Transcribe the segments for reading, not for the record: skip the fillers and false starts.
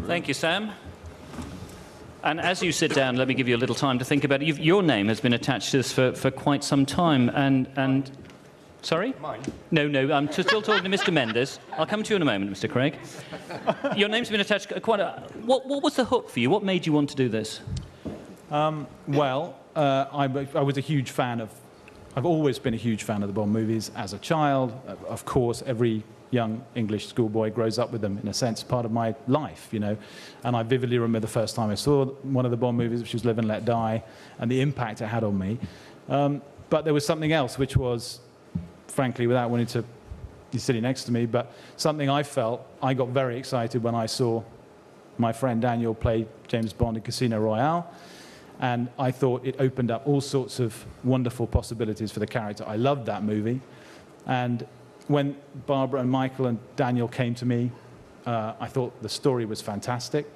Thank you, Sam. And as you sit down, let me give you a little time to think about it. Your name has been attached to this for quite some time, and sorry? Mine? No, I'm still talking to Mr. Mendes. I'll come to you in a moment, Mr. Craig. Your name's been attached quite a... What was the hook for you? What made you want to do this? I was a huge fan of... I've always been a huge fan of the Bond movies as a child. Of course, every young English schoolboy grows up with them, in a sense, part of my life, you know. And I vividly remember the first time I saw one of the Bond movies, which was Live and Let Die, and the impact it had on me. But there was something else, which was, frankly, without wanting to be sitting next to me, but something I felt, I got very excited when I saw my friend Daniel play James Bond in Casino Royale. And I thought it opened up all sorts of wonderful possibilities for the character. I loved that movie. And when Barbara and Michael and Daniel came to me, I thought the story was fantastic.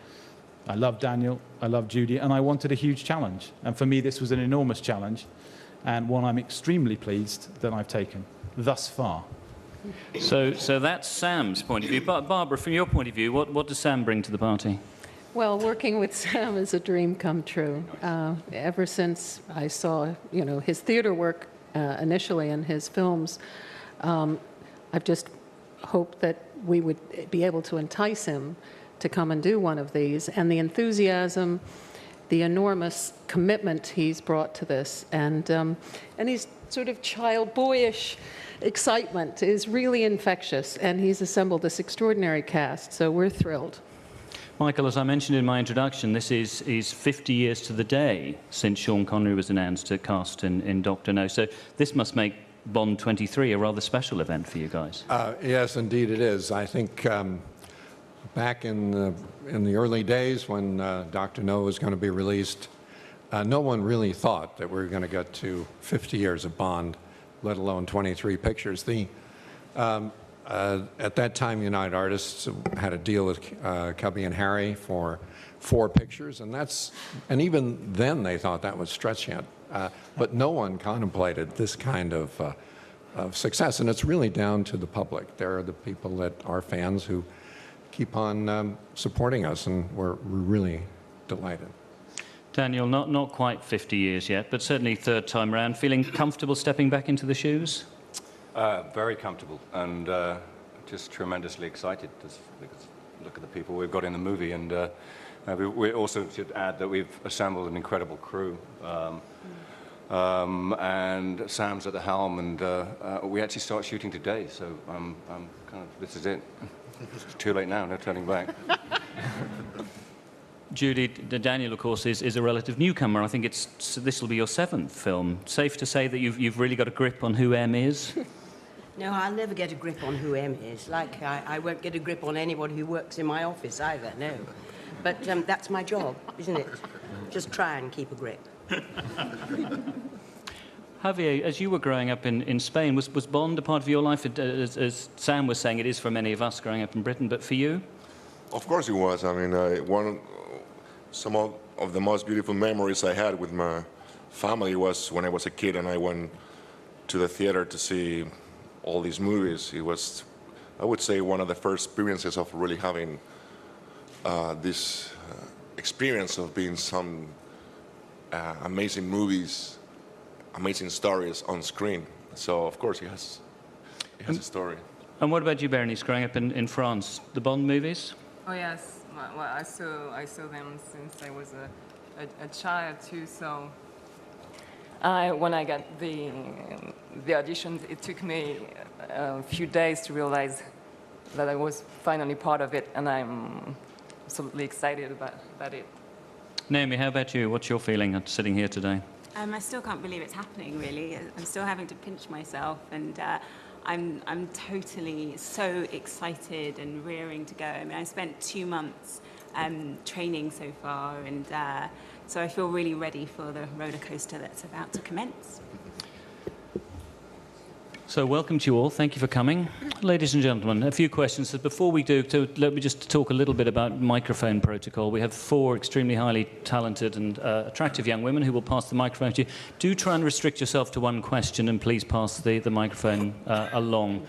I loved Daniel, I loved Judy, and I wanted a huge challenge. And for me, this was an enormous challenge, and one I'm extremely pleased that I've taken thus far. So that's Sam's point of view. But Barbara, from your point of view, what does Sam bring to the party? Well, working with Sam is a dream come true. Ever since I saw, his theater work initially and his films, I've just hoped that we would be able to entice him to come and do one of these. And the enthusiasm, the enormous commitment he's brought to this, and his sort of child, boyish excitement is really infectious. And he's assembled this extraordinary cast, so we're thrilled. Michael, as I mentioned in my introduction, this is 50 years to the day since Sean Connery was announced to cast in Dr. No. So this must make Bond 23 a rather special event for you guys. Yes, indeed it is. I think back in the early days when Dr. No was going to be released, no one really thought that we were going to get to 50 years of Bond, let alone 23 pictures. At that time, United Artists had a deal with Cubby and Harry for 4 pictures, and even then they thought that was stretching it. But no one contemplated this kind of success, and it's really down to the public. There are the people that are fans who keep on supporting us, and we're really delighted. Daniel, not quite 50 years yet, but certainly third time round. Feeling comfortable stepping back into the shoes? Very comfortable, and just tremendously excited because look at the people we've got in the movie, and we also should add that we've assembled an incredible crew. And Sam's at the helm, and we actually start shooting today, so this is it. It's too late now, no turning back. Judy, Daniel, of course, is a relative newcomer. I think this will be your 7th film. Safe to say that you've really got a grip on who M is? No, I'll never get a grip on who M is. Like, I won't get a grip on anybody who works in my office either, no. But that's my job, isn't it? Just try and keep a grip. Javier, as you were growing up in Spain, was Bond a part of your life? As Sam was saying, it is for many of us growing up in Britain, but for you? Of course it was. I mean, some of the most beautiful memories I had with my family was when I was a kid and I went to the theater to see all these movies. It was, I would say, one of the first experiences of really having this experience of being some amazing movies, amazing stories on screen. So, of course, it has a story. And what about you, Berenice, growing up in France? The Bond movies? Oh, yes. Well, I saw them since I was a child, too, so... when I got the auditions, it took me a few days to realize that I was finally part of it, and I'm absolutely excited about it. Naomi, how about you? What's your feeling sitting here today? I still can't believe it's happening, really. I'm still having to pinch myself, and I'm totally so excited and rearing to go. I mean, I spent 2 months training so far, and so I feel really ready for the roller coaster that's about to commence. So welcome to you all. Thank you for coming. Ladies and gentlemen, a few questions. So before we do, let me just talk a little bit about microphone protocol. We have 4 extremely highly talented and attractive young women who will pass the microphone to you. Do try and restrict yourself to 1 question, and please pass the microphone along.